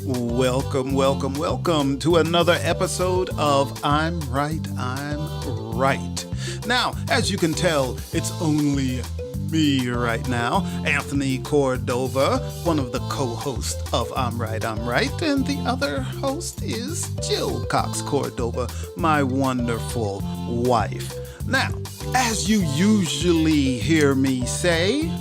Welcome, welcome, welcome to another episode of I'm Right, I'm Right. Now, as you can tell, it's only me right now, Anthony Cordova, one of the co-hosts of I'm Right, I'm Right, and the other host is Jill Cox Cordova, my wonderful wife. Now, as you usually hear me say,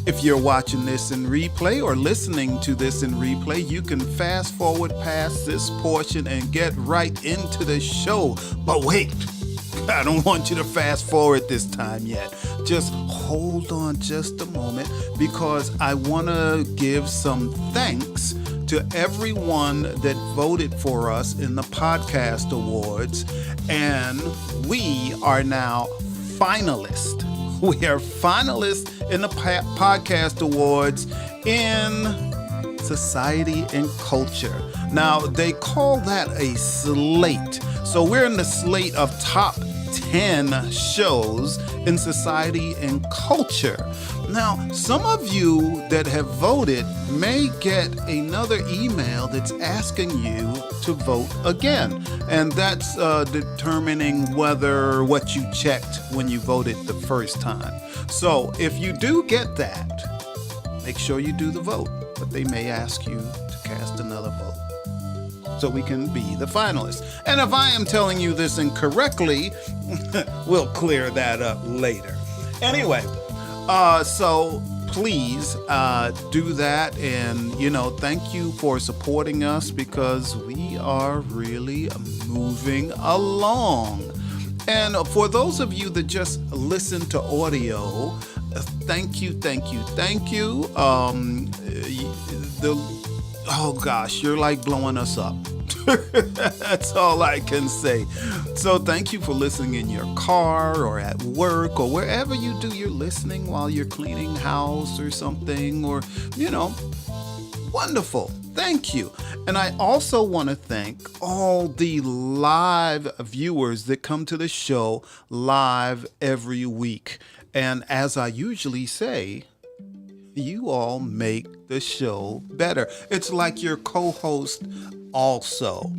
if you're watching this in replay or listening to this in replay, you can fast forward past this portion and get right into the show. But wait, I don't want you to fast forward this time yet. Just hold on just a moment because I want to give some thanks to everyone that voted for us in the podcast awards. And we are now finalists. We are finalists in the podcast awards in society and culture. Now, they call that a slate. So we're in the slate of top 10 shows in society and culture. Now, some of you that have voted may get another email that's asking you to vote again. And that's determining whether what you checked when you voted the first time. So if you do get that, make sure you do the vote. But they may ask you to cast another vote so we can be the finalists. And if I am telling you this incorrectly, we'll clear that up later. Anyway, so please do that, and thank you for supporting us because we are really moving along. And for those of you that just listen to audio, thank you. Oh gosh, you're like blowing us up. That's all I can say. So thank you for listening in your car or at work or wherever you do your listening while you're cleaning house or something, or wonderful. Thank you. And I also want to thank all the live viewers that come to the show live every week. And as I usually say, you all make the show better. It's like your co-host also.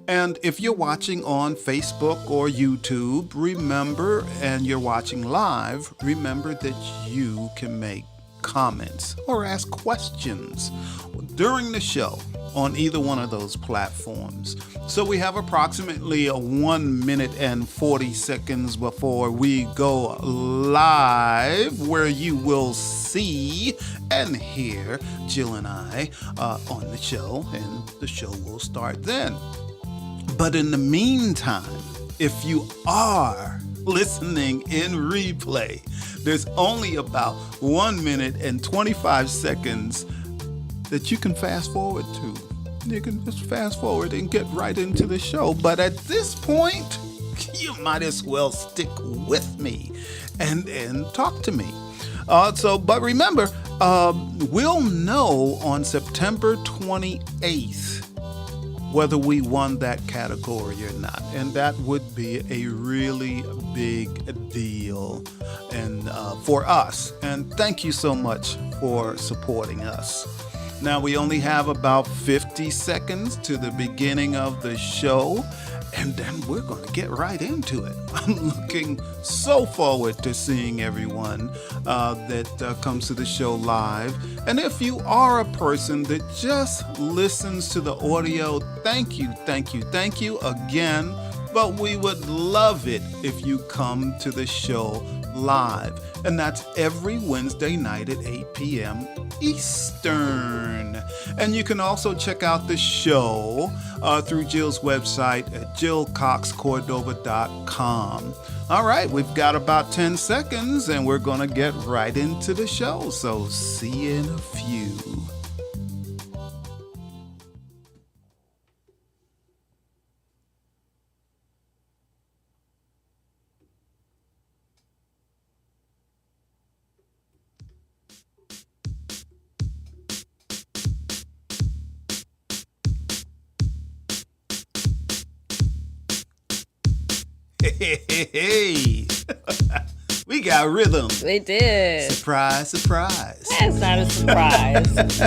And if you're watching on Facebook or YouTube, remember, and you're watching live, remember that you can make comments or ask questions during the show on either one of those platforms. So we have approximately 1 minute and 40 seconds before we go live, where you will see and hear Jill and I on the show, and the show will start then. But in the meantime, if you are listening in replay, there's only about 1 minute and 25 seconds that you can fast forward to. You can just fast forward and get right into the show. But at this point, you might as well stick with me and talk to me. But remember, we'll know on September 28th whether we won that category or not. And that would be a really big deal and for us. And thank you so much for supporting us. Now, we only have about 50 seconds to the beginning of the show, and then we're going to get right into it. I'm looking so forward to seeing everyone that comes to the show live. And if you are a person that just listens to the audio, thank you again. But we would love it if you come to the show live. And that's every Wednesday night at 8 p.m. Eastern. And you can also check out the show through Jill's website at jillcoxcordova.com. All right, we've got about 10 seconds and we're going to get right into the show. So see you in a few. Hey. We got rhythm. We did. Surprise, surprise. That's not a surprise.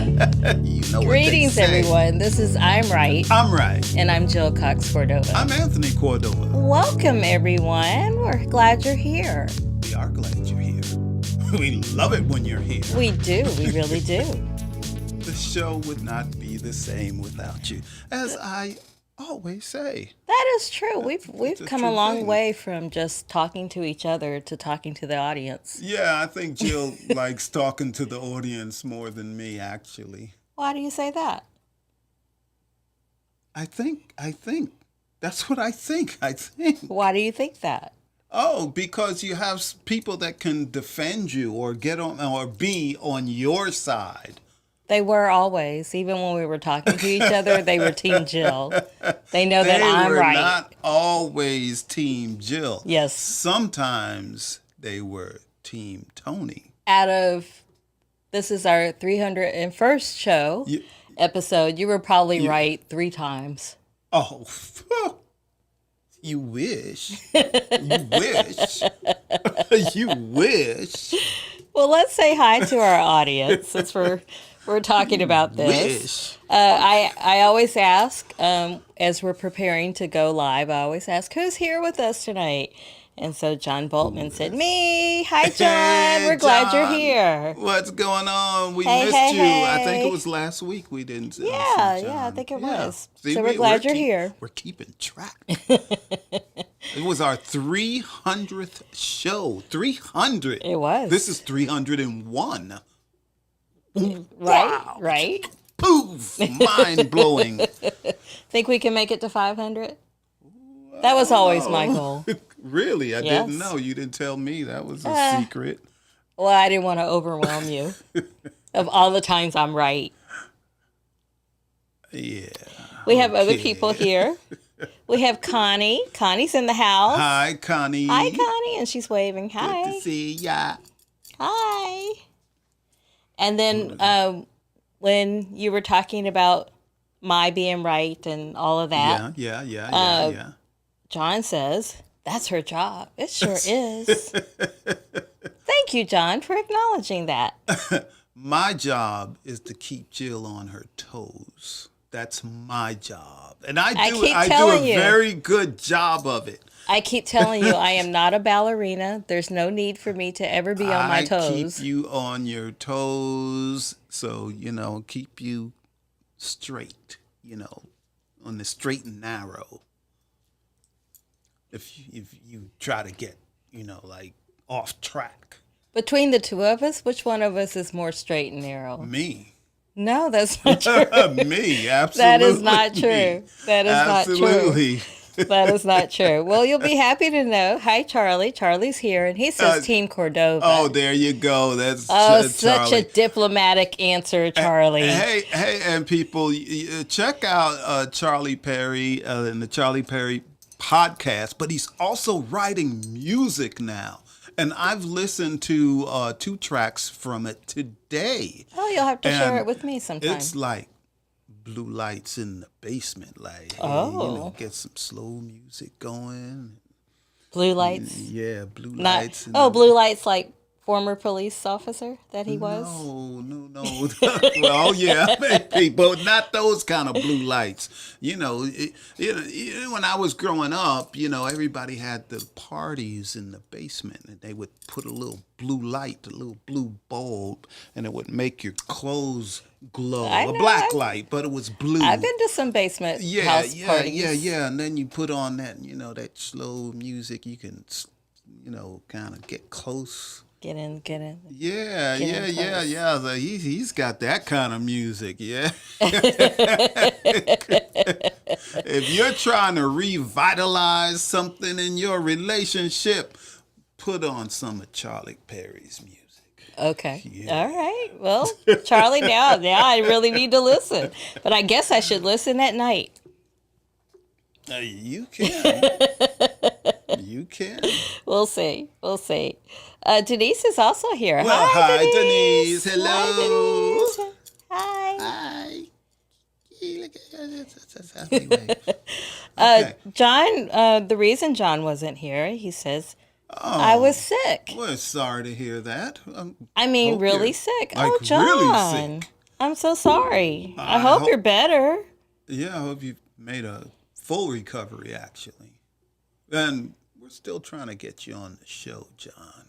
You know what Greetings, they say. everyone. This is I'm Right. I'm right. And I'm Jill Cox Cordova. I'm Anthony Cordova. Welcome, everyone. We're glad you're here. We are glad you're here. We love it when you're here. We do. We really do. The show would not be the same without you, as I always say. That is true. We've a come true a long thing. way from just talking to each other to talking to the audience. Yeah, I think Jill likes talking to the audience more than me, actually. Why do you say that? I think. That's what I think. Why do you think that? Oh, because you have people that can defend you or get on or be on your side. They were always, even when we were talking to each other, they were Team Jill. They know that They I'm were right. not always Team Jill. Yes. Sometimes they were Team Tony. This is our 301st show You- episode. You were probably right 3 times. Oh, you wish. You wish. You wish. Well, let's say hi to our audience since we're talking about this. Wish. I always ask, as we're preparing to go live, I always ask, who's here with us tonight? And so John Boltman said, me. Hi, John. Hey, We're glad you're John. here. What's going on? We Hey, missed hey, you. I think hey. it was last week we didn't see Yeah, I John. think it Yeah. was. See, So we're glad you're keep- here. We're keeping track. It was our 300th show. 300. It was. This is 301. Right, right. Poof! Mind blowing. Think we can make it to 500? That was always my goal. Really? I Yes. didn't know. You didn't tell me. That was a secret. Well, I didn't want to overwhelm you of all the times I'm right. Yeah. We have other Okay. people here. We have Connie. Connie's in the house. Hi, Connie. Hi, Connie. And she's waving. Good Hi. to see ya. Hi. And then when you were talking about my being right and all of that, Yeah. John says, that's her job. It sure is. Thank you, John, for acknowledging that. My job is to keep Jill on her toes. That's my job. And I do keep a telling you. very good job of it. I keep telling you, I am not a ballerina. There's no need for me to ever be on my I toes. keep you on your toes, so, keep you straight, on the straight and narrow. If you try to get, off track. Between the two of us, which one of us is more straight and narrow? Me. No, that's not true. Me, absolutely. That is not true. That is Absolutely. not true. That is not true. Well, you'll be happy to know. Hi, Charlie. Charlie's here, and he says Team Cordova. Oh, there you go. That's Such Charlie. a diplomatic answer, Charlie. Hey, and people, check out Charlie Perry and the Charlie Perry podcast, but he's also writing music now. And I've listened to 2 tracks from it today. Oh, you'll have to share And it with me sometime. It's like blue lights in the basement. Like, hey, Oh. get some slow music going. Blue lights. Yeah, blue Not lights. blue lights like former police officer that he was. No. Well, yeah, maybe, but not those kind of blue lights. When I was growing up, everybody had the parties in the basement, and they would put a little blue light, a little blue bulb, and it would make your clothes glow. I A know, black light, but it was blue. I've been to some basement house parties. Yeah. And then you put on that, that slow music. You can, kind of get close. Get in. Yeah. close. So he's got that kind of music, yeah. If you're trying to revitalize something in your relationship, put on some of Charlie Perry's music. Okay. Yeah. All right. Well, Charlie, now I really need to listen. But I guess I should listen at night. You can. You can. We'll see. Denise is also here. Well, hi, Denise. Hi, Hello. Denise. Hi. Hi. Anyway. Okay. John, the reason John wasn't here, he says, I was Oh, sick. we're sorry to hear that. I mean, Hope you're really sick. like Oh, really John, sick. I'm so sorry. I I hope you're hope, better. yeah, I hope you've made a full recovery, actually. And we're still trying to get you on the show, John.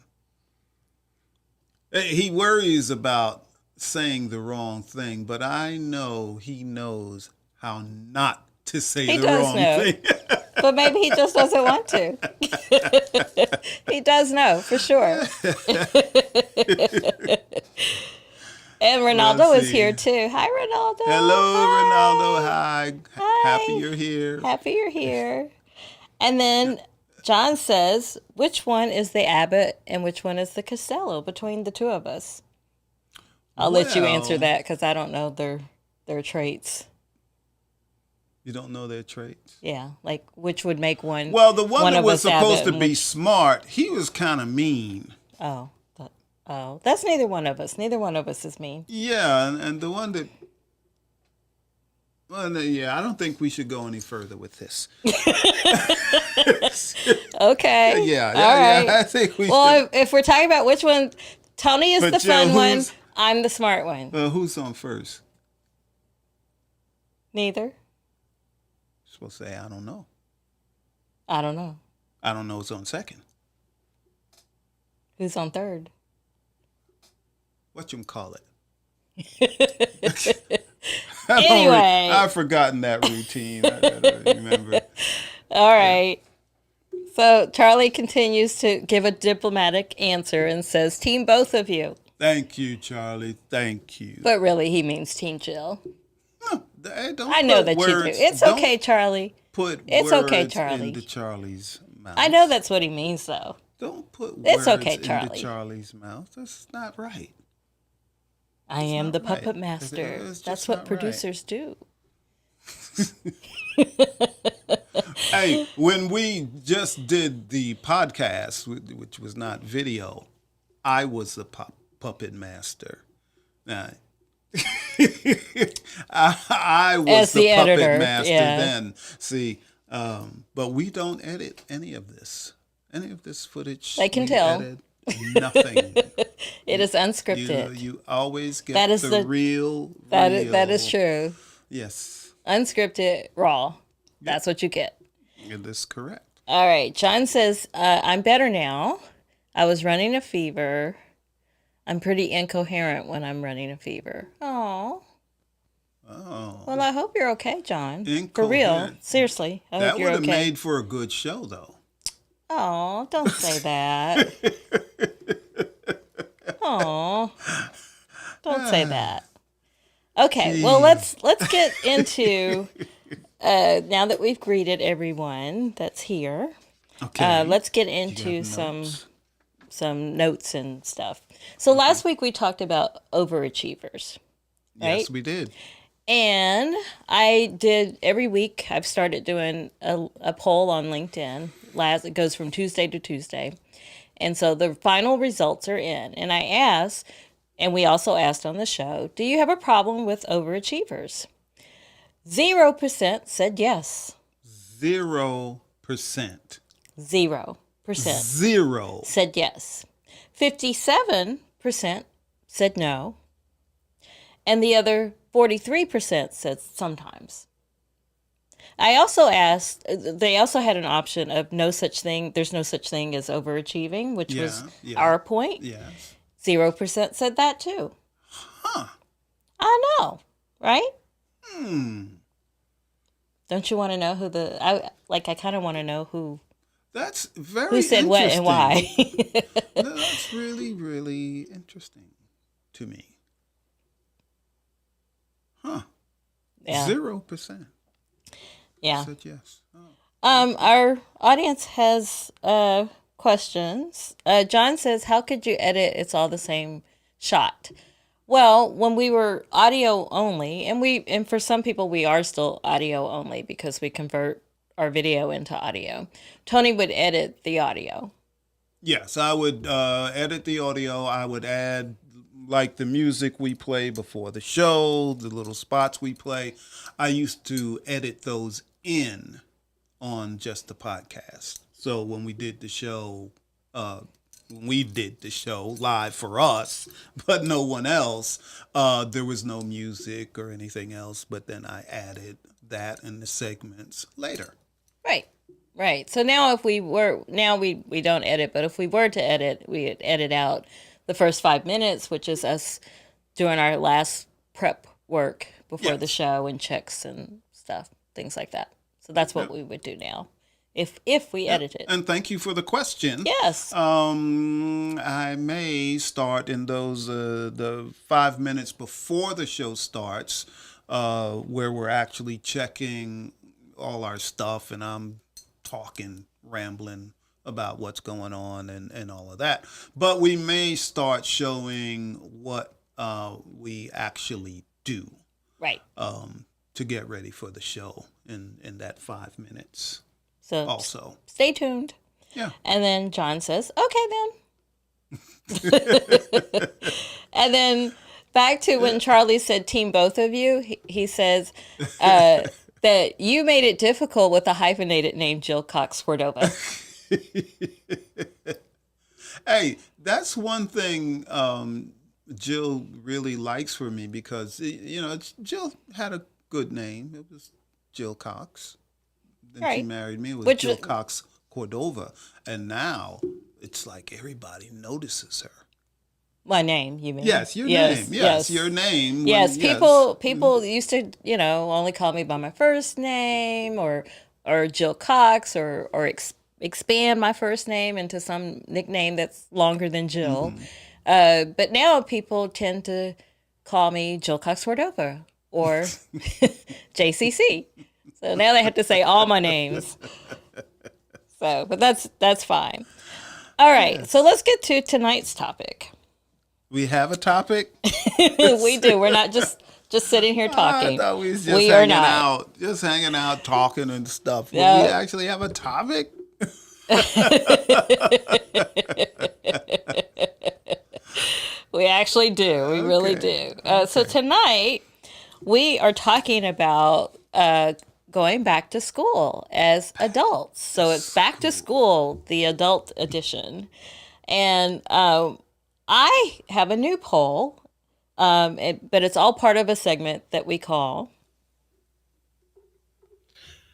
He worries about saying the wrong thing, but I know he knows how not to say He the does wrong know, thing. but maybe he just doesn't want to. He does know for sure. And Let's Ronaldo is here see. too. Hi, Ronaldo. Hello, Ronaldo. Hi. Hi. Happy Hi. you're here. Happy you're here. And then John says, which one is the Abbott and which one is the Costello between the two of us? I'll let you answer Well, that because I don't know their traits. you don't know their traits. Yeah, like which would make Well, the one that of was us supposed Abbott to and be which smart, he was kind of mean. oh oh that's neither one of us. Neither one of us is mean. Yeah, and the one that, well, yeah, I don't think we should go any further with this. Okay, Yeah, all right. I think we should. Well, if we're talking about which one, Tony is But the Joe, fun one. who's I'm the smart one. who's on first? Neither. Supposed to say I don't know. I don't know. I don't know who's on second. Who's on third? What you call it? Anyway. I've forgotten that routine. I don't remember. All right. So Charlie continues to give a diplomatic answer and says, "Team both of you." Thank you, Charlie. Thank you. But really, he means Team Jill. No, don't I know put that words, you do. It's don't okay, Charlie. Put It's words okay, Charlie. into Charlie's mouth. I know that's what he means, though. Don't put It's words okay, into Charlie. Charlie's mouth. That's not right. I am not the right. puppet master. It's just That's what not right. producers do. Hey, when we just did the podcast, which was not video, I was the puppet master. Now, I was As the puppet editor, master yeah. then. See, but we don't edit any of this. Any of this footage. They can we tell. edit nothing. It is unscripted. You always get That is the the- real. That real. is true. Yes, Unscripted, raw. That's what you get. it is correct. All right. John says, I'm better now. I was running a fever. I'm pretty incoherent when I'm running a fever. Oh. Oh, Well, I hope you're okay, John. For real. Incoherent. Seriously. I that hope you're would have okay. made for a good show, though. Oh, don't say that. Oh. Don't say that. Okay, well let's get into now that we've greeted everyone that's here. Okay. Let's get You into have notes? some notes and stuff. So last week we talked about overachievers. Right? Yes, we did. And I did every week. I've started doing a poll on LinkedIn. It goes from Tuesday to Tuesday, and so the final results are in. And I asked, and we also asked on the show, do you have a problem with overachievers? 0% said yes. 0%. 0% Zero. said yes. 57% said no, and the other 43% said sometimes. I also asked, they also had an option of no such thing, there's no such thing as overachieving, which was Yeah. our point. Yes. 0% said that too. Huh. I know, right? Hmm. Don't you want to know who I kind of want to know who That's very who said what and why. That's really, really interesting to me. Huh. Yeah. 0% Yeah. said yes. Oh. Our audience has questions. John says, "How could you edit? It's all the same shot." Well, when we were audio only, and for some people we are still audio only because we convert our video into audio. Tony would edit the audio. Yes, I would edit the audio. I would add like the music we play before the show, the little spots we play. I used to edit those in on just the podcast. So when we did the show when we did the show live for us, but no one else. There was no music or anything else, but then I added that in the segments later. Right. Right. So now if we were now we don't edit, but if we were to edit, we'd edit out the first 5 minutes, which is us doing our last prep work before the Yes. show and checks and stuff, things like that. So that's what Yep. we would do now if we Yep. edit it. And thank you for the question. Yes. I may start in those the 5 minutes before the show starts, where we're actually checking all our stuff, and I'm talking, rambling about what's going on and all of that. But we may start showing what we actually do Right. to get ready for the show in that 5 minutes. So Also, stay tuned. yeah. And then John says, "Okay then." And then back to when Charlie said team both of you, he says that you made it difficult with a hyphenated name, Jill Cox Cordova. Hey, that's one thing Jill really likes for me because Jill had a good name. It was Jill Cox. Then she Right. married me. It was Which Jill Cox Cordova, and now it's like everybody notices her. my name, you mean? Yes, your Yes, name. Yes, your name. when- Yes, yes. people used to, only call me by my first name or Jill Cox or expand my first name into some nickname that's longer than Jill. But now people tend to call me Jill Cox Cordova or JCC. So now they have to say all my names. So, but that's fine. All right, so let's get to tonight's topic. We have a topic. We do. We're not just sitting here I talking. thought we was just We are hanging not. out, talking and stuff. But No. we actually have a topic. We actually do. We really do. So tonight we are talking about going back to school as adults. So it's back to school, the adult edition, and I have a new poll, but it's all part of a segment that we call.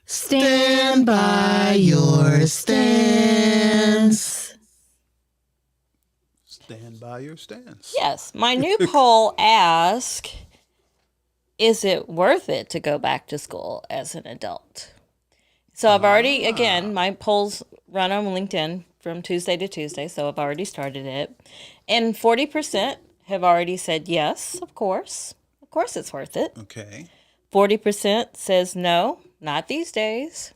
Stand by your stance. Stand by your stance. Yes, my new poll asks, is it worth it to go back to school as an adult? So I've already, again, my polls run on LinkedIn from Tuesday to Tuesday, so I've already started it. And 40% have already said yes, of course. Of course it's worth it. Okay. 40% says no, not these days.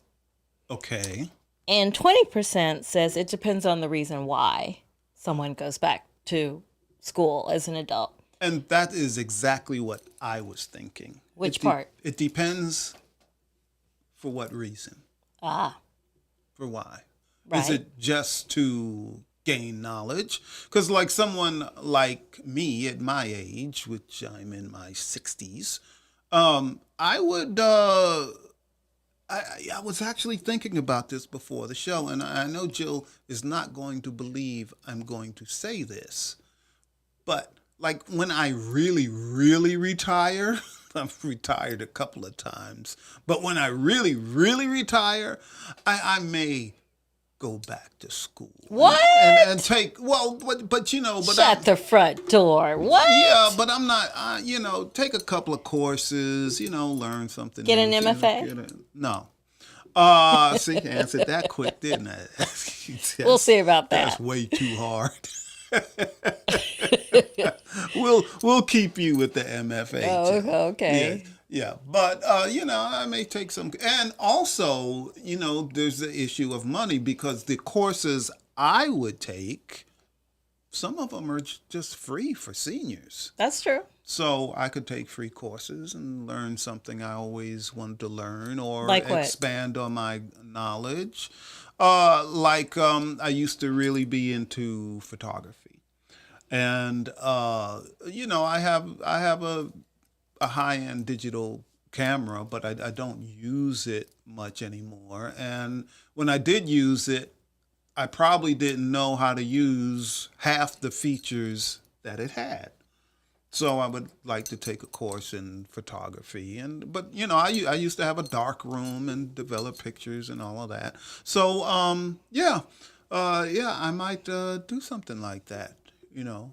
Okay. And 20% says it depends on the reason why someone goes back to school as an adult. And that is exactly what I was thinking. Which It part? It depends for what reason. Ah, For why? right. Is it just to gain knowledge? Because like someone like me at my age, which I'm in my 60s, I would I was actually thinking about this before the show, and I know Jill is not going to believe I'm going to say this, but like when I really, really retire, I've retired a couple of times, but when I really, really retire, I may go back to school. What? And take, well, but Shut the front door. What? yeah, but I'm not, take a couple of courses, learn something. Get an new, MFA? No. See, I answered that quick, didn't I? We'll see about That's that. way too hard. we'll keep you with the MFA. Oh, Jill. okay. Yeah, but I may take some, and also, there's the issue of money because the courses I would take, some of them are just free for seniors. That's true. So I could take free courses and learn something I always wanted to learn, or Like what? expand on my knowledge. I used to really be into photography, and I have a high-end digital camera, but I don't use it much anymore. And when I did use it, I probably didn't know how to use half the features that it had. So I would like to take a course in photography, but I used to have a dark room and develop pictures and all of that. So yeah, I might do something like that. You know,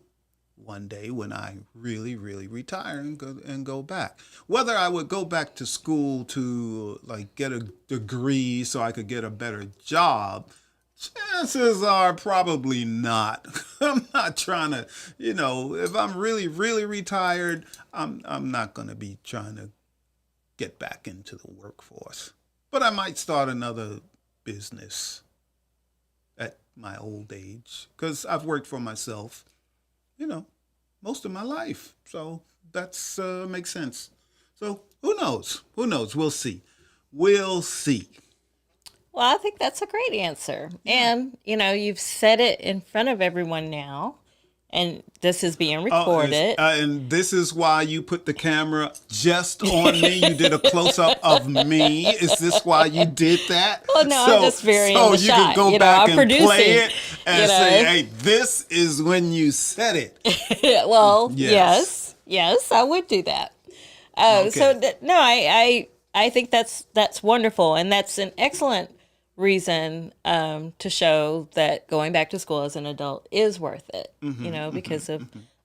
one day when I really, really retire and go back. Whether I would go back to school to like get a degree so I could get a better job, chances are probably not. I'm not trying to, if I'm really, really retired, I'm not going to be trying to get back into the workforce. But I might start another business at my old age because I've worked for myself, you know, most of my life. So that's makes sense. So who knows? Who knows? We'll see. We'll see. Well, I think that's a great answer. And, you've said it in front of everyone now, and this is being recorded. And this is why you put the camera just on me. You did a close up of me. Is this why you did that? Well, no, I'm just varying the you shot. can go back I'm and play producing, it and say, hey, this is when you said it. Well, Yes. yes, I would do that. Okay. So, no, I think that's wonderful, and that's an excellent reason to show that going back to school as an adult is worth it, because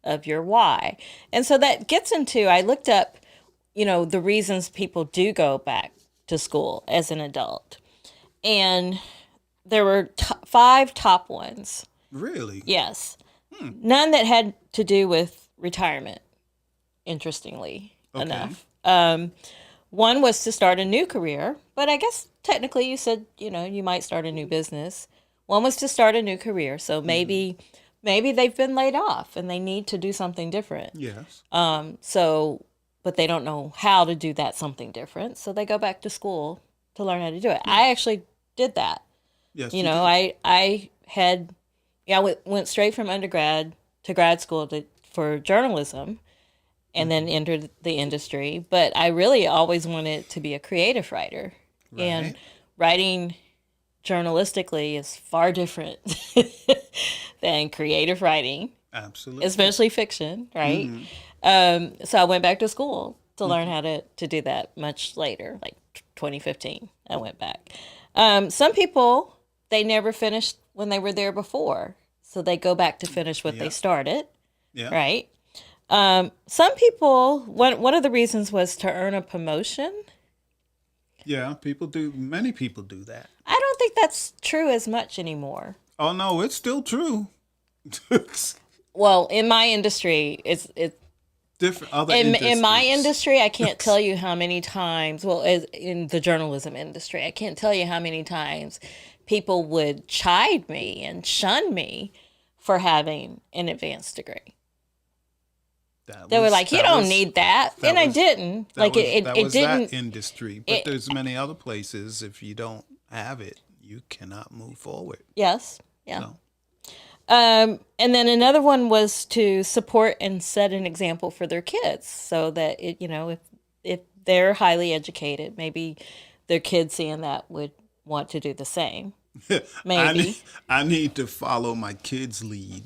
of your why. And so that gets into, I looked up, the reasons people do go back to school as an adult. And there were 5 top ones. Really? Yes. None that had to do with retirement, interestingly enough. One was to start a new career, but I guess technically you said, you might start a new business. One was to start a new career. So maybe they've been laid off and they need to do something different. Yes. But they don't know how to do that something different. So they go back to school to learn how to do it. I actually did that. Yes. I went straight from undergrad to grad school for journalism, and then entered the industry. But I really always wanted to be a creative writer. Right. And writing journalistically is far different than creative writing, Absolutely. especially fiction, right? So I went back to school to learn how to do that much later, like 2015. I went back. Some people, they never finished when they were there before. So they go back to finish what they started, right? Some people, one of the reasons was to earn a promotion. Yeah, many people do that. I don't think that's true as much anymore. Oh, no, it's still true. Well, in my industry, it's Different other in my industries. industry, I can't tell you how many times, well, as in the journalism industry, I can't tell you how many times people would chide me and shun me for having an advanced degree. They were like, "You don't need that," and I didn't. Like it was didn't. that industry, but there's many other places. If you don't have it, you cannot move forward. Yes, yeah. No. And then another one was to support and set an example for their kids, so that if they're highly educated, maybe their kids seeing that would want to do the same. Maybe. I need to follow my kids' lead.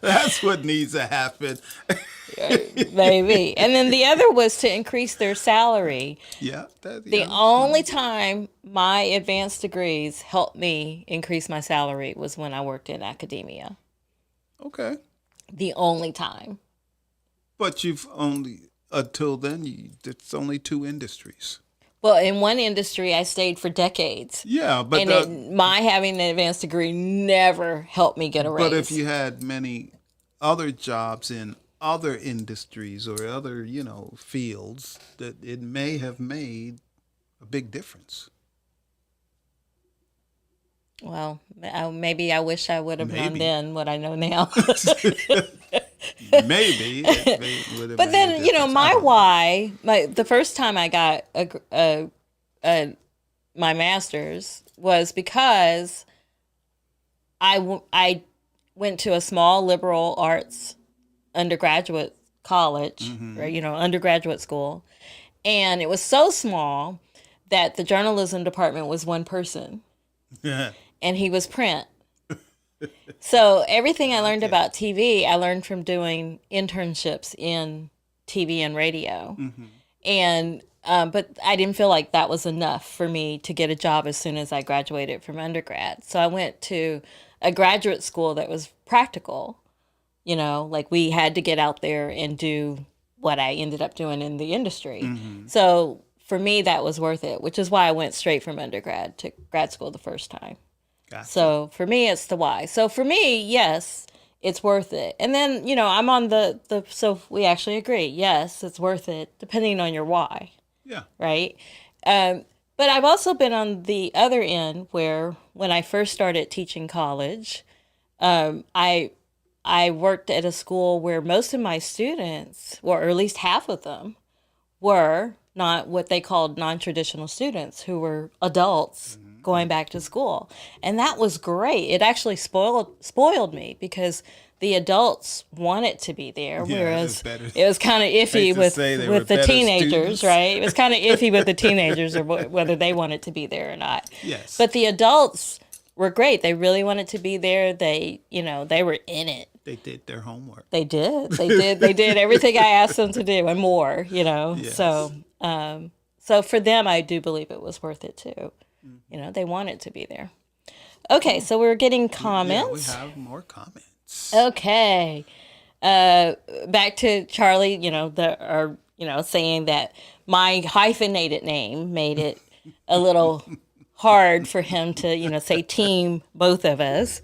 That's what needs to happen. Maybe. And then the other was to increase their salary. Yeah. The only time my advanced degrees helped me increase my salary was when I worked in academia. Okay. The only time. But until then, it's only 2 industries. Well, in one industry, I stayed for decades. Yeah, but my having an advanced degree never helped me get a raise. But if you had many other jobs in other industries or other, fields, that it may have made a big difference. Well, maybe I wish I would have known then what I know now. Maybe. It would have But made a then, difference. my why, the first time I got my master's was because I went to a small liberal arts undergraduate college, or, undergraduate school, and it was so small that the journalism department was one person, and he was print. So everything I learned about TV, I learned from doing internships in TV and radio. And but I didn't feel like that was enough for me to get a job as soon as I graduated from undergrad. So I went to a graduate school that was practical. Like we had to get out there and do what I ended up doing in the industry. So for me, that was worth it, which is why I went straight from undergrad to grad school the first time. Gotcha. So for me, it's the why. So for me, yes, it's worth it. And then, I'm on so we actually agree. Yes, it's worth it, depending on your why, Yeah. right? But I've also been on the other end where when I first started teaching college, I worked at a school where most of my students, or at least half of them, were not what they called non-traditional students, who were adults going back to school. And that was great. It actually spoiled me because the adults wanted to be there, whereas it was kind of iffy with the teenagers, right? It was kind of iffy with the teenagers or whether they wanted to be there or not. Yes. But the adults were great. They really wanted to be there. They were in it. They did their homework. They did. They did everything I asked them to do and more, Yes. So for them, I do believe it was worth it too. They wanted to be there. Okay, so we're getting comments. Yeah, we have more comments. Okay. Back to Charlie, saying that my hyphenated name made it a little hard for him to, say team both of us.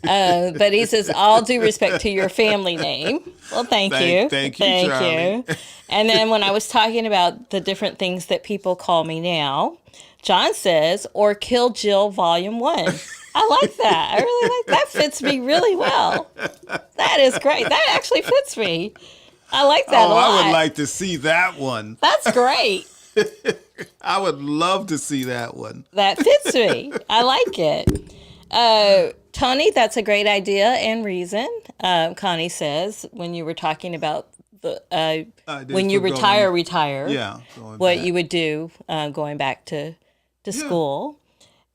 But he says, all due respect to your family name. Well, thank you. Thank you, Charlie. And then when I was talking about the different things that people call me now, John says, or Kill Jill Volume 1. I like that. I really like that. Fits me really well. That is great. That actually fits me. I like that a lot. I would like to see that one. That's great. I would love to see that one. That fits me. I like it. Tony, that's a great idea and reason. Connie says, when you were talking about when you retire, Yeah. What you would do going back to school.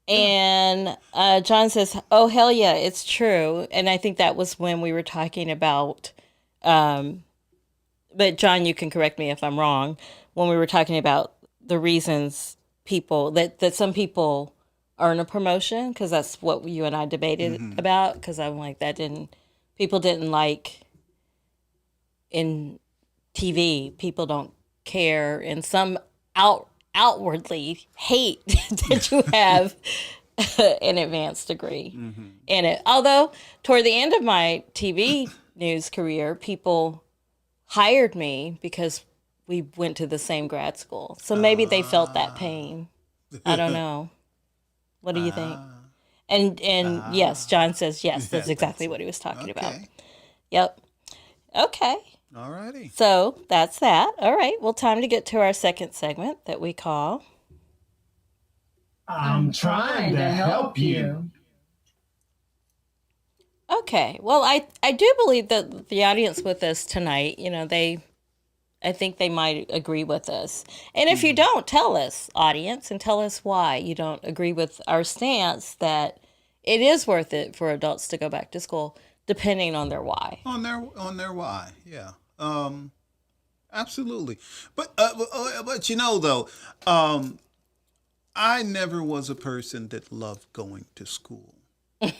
And John says, oh, hell yeah, it's true. And I think that was when we were talking about, but John, you can correct me if I'm wrong, when we were talking about the reasons that some people earn a promotion, because that's what you and I debated about, because I'm like, people didn't like in TV, people don't care, and some outwardly hate that you have an advanced degree in it. Although toward the end of my TV news career, people hired me because we went to the same grad school. So maybe they felt that pain. I don't know. What do you think? And yes, John says yes, that's exactly what he was talking about. Yep. Okay. All righty. So that's that. All right. Well, time to get to our second segment that we call I'm trying to help you. Okay. Well, I do believe that the audience with us tonight, I think they might agree with us. And if you don't, tell us, audience, and tell us why you don't agree with our stance that it is worth it for adults to go back to school, depending on their why. On their why, yeah. Absolutely. But though, I never was a person that loved going to school.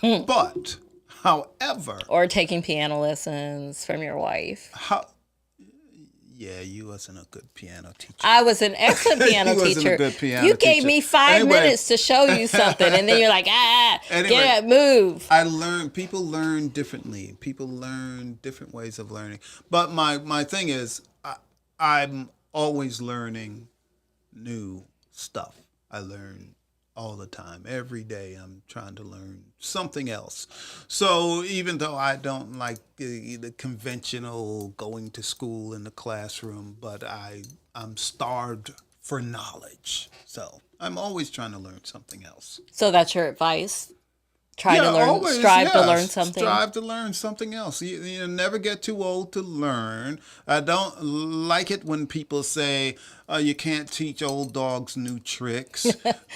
But, however, or taking piano lessons from your wife. Yeah, you wasn't a good piano teacher. I was an excellent piano teacher. Wasn't a good piano you gave teacher. me 5 minutes to show you something, and then you're like, get up, move. People learn differently. People learn different ways of learning. But my thing is, I'm always learning new stuff. I learn all the time. Every day I'm trying to learn something else. So even though I don't like the conventional going to school in the classroom, but I'm starved for knowledge. So I'm always trying to learn something else. So that's your advice try to learn, always, strive to yes. learn something. Strive to learn something else. You never get too old to learn. I don't like it when people say you can't teach old dogs new tricks.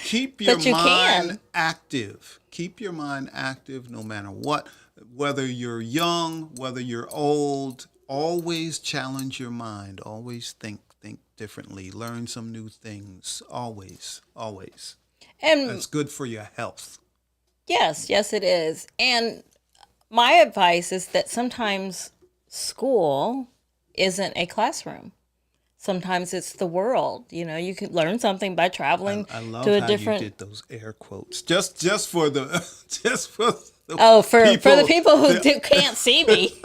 Keep your But you mind can. active. Keep your mind active no matter what. Whether you're young, whether you're old, always challenge your mind. Always think differently. Learn some new things. Always, always. And That's good for your health. yes, it is. And my advice is that sometimes school isn't a classroom. Sometimes it's the world. You know, you can learn something by traveling I love to a how different. you did those air quotes. Just for the just for the Oh, for the people who that can't see me,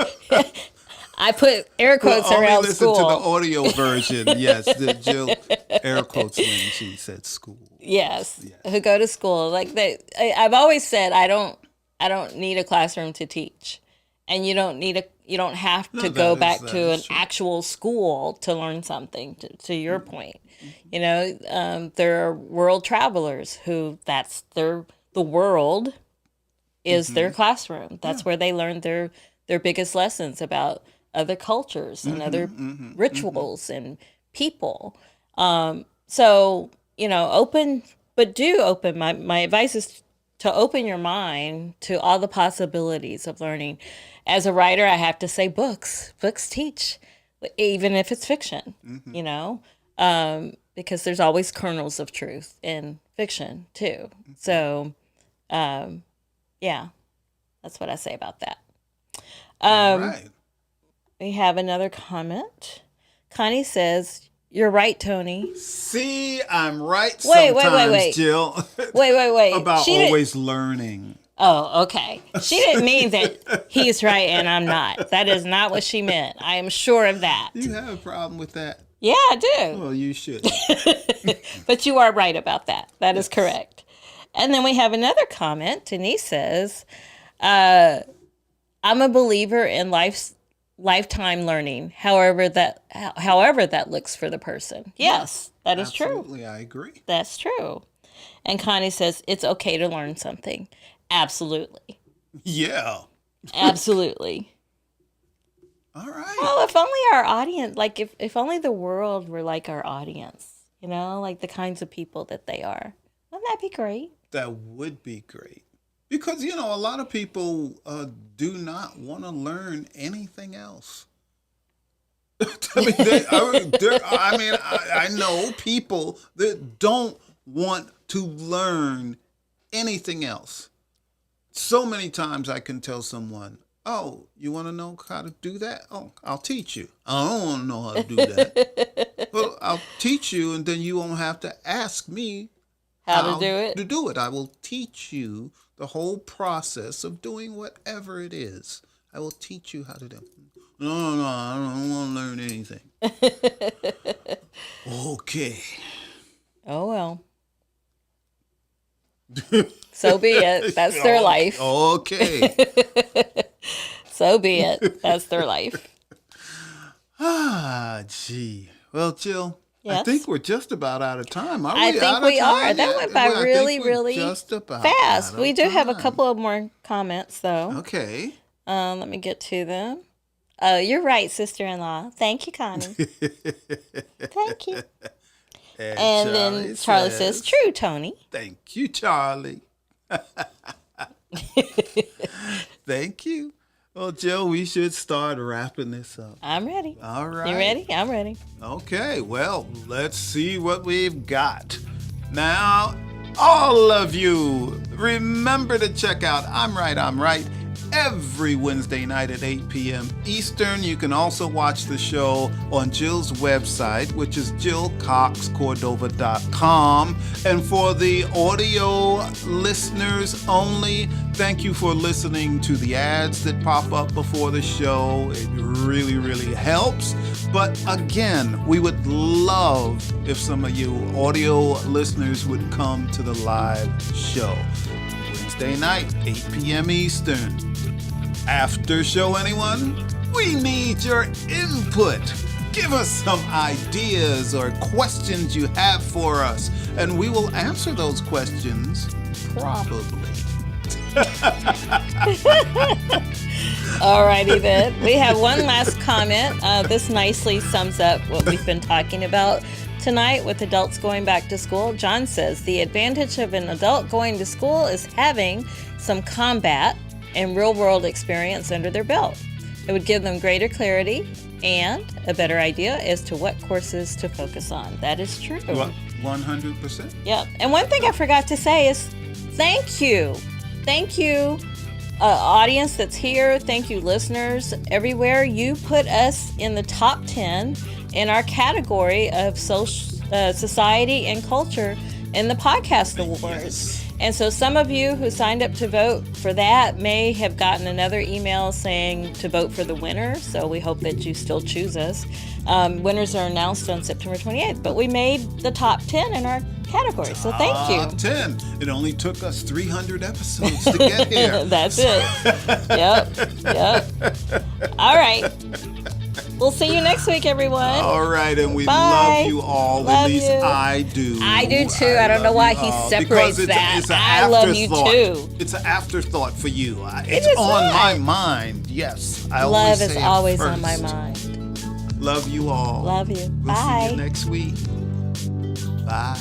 I put air quotes only around listen school. to the audio version. Yes, the Jill air quotes when she said school. Yes, who go to school. Like I've always said, I don't need a classroom to teach, and you don't have to go back to an actual school to learn something. To your point, you know, there are world travelers who the world is their classroom. That's where they learn their biggest lessons about other cultures and other rituals and people. So, you know, open. My advice is to open your mind to all the possibilities of learning. As a writer, I have to say books teach, even if it's fiction, you know, because there's always kernels of truth in fiction too. So, yeah, that's what I say about that. Right. We have another comment. Connie says, "You're right, Tony." See, I'm right Wait, sometimes, wait. Jill. Wait. About She didn't- always learning. Oh, okay. She didn't mean that he's right and I'm not. That is not what she meant. I am sure of that. You have a problem with that? Yeah, I do. Well, you should. But you are right about that. That is correct. And then we have another comment. Denise says, "I'm a believer in lifetime learning, however that looks for the person." Yes, that is true. Absolutely, I agree. That's true. And Connie says, "It's okay to learn something." Absolutely. Yeah. Absolutely. All right. Well, if only our audience, like if only the world were like our audience, you know, like the kinds of people that they are. Wouldn't that be great? That would be great. Because, you know, a lot of people do not want to learn anything else. I know people that don't want to learn anything else. So many times I can tell someone, "Oh, you want to know how to do that? Oh, I'll teach you." I don't want to know how to do that. Well, I'll teach you, and then you won't have to ask me How to do it? To do it. I will teach you the whole process of doing whatever it is. I will teach you how to do it. No, I don't want to learn anything. Okay. Oh, well. So be it. That's their life. Okay. So be it. That's their life. Gee. Well, Jill, I Yes? think we're just about out of time. Are I we think out of we are. time That yet? went by Well, I really, think we're really just about fast. out of We do have a time. couple of more comments, though. Okay. Let me get to them. Oh, you're right, sister-in-law. Thank you, Connie. Thank you. And then Charlie says, "True, Tony." "Thank you, Charlie." Thank you. Well, Jill, we should start wrapping this up. I'm ready. All right. You ready? I'm ready. Okay, well, let's see what we've got. Now, all of you, remember to check out I'm Right every Wednesday night at 8 p.m. Eastern. You can also watch the show on Jill's website, which is jillcoxcordova.com. And for the audio listeners only, thank you for listening to the ads that pop up before the show. It really, really helps. But again, we would love if some of you audio listeners would come to the live show. Wednesday night, 8 p.m. Eastern. After show, anyone? We need your input. Give us some ideas or questions you have for us, and we will answer those questions probably. Alrighty then. We have one last comment. This nicely sums up what we've been talking about tonight with adults going back to school. John says, the advantage of an adult going to school is having some combat and real-world experience under their belt. It would give them greater clarity and a better idea as to what courses to focus on. That is true. 100%. Yep. And one thing I forgot to say is thank you. Thank you, audience that's here. Thank you, listeners everywhere. You put us in the top 10 in our category of society and culture in the podcast awards. Yes. And so some of you who signed up to vote for that may have gotten another email saying to vote for the winner. So we hope that you still choose us. Winners are announced on September 28th, but we made the top 10 in our category. So thank you. Top 10. It only took us 300 episodes to get here. That's it. Yep. All right. We'll see you next week, everyone. All right, and we Bye. love you all. Love At least you. I do. I do too. I don't know love why you he all. separates Because that. It's an I love you afterthought. too. It's an afterthought for you. It's is on not. my mind. Yes, I Love always is say it always on my first. mind. Love you all. Love you. We'll Bye. see you next week. Bye.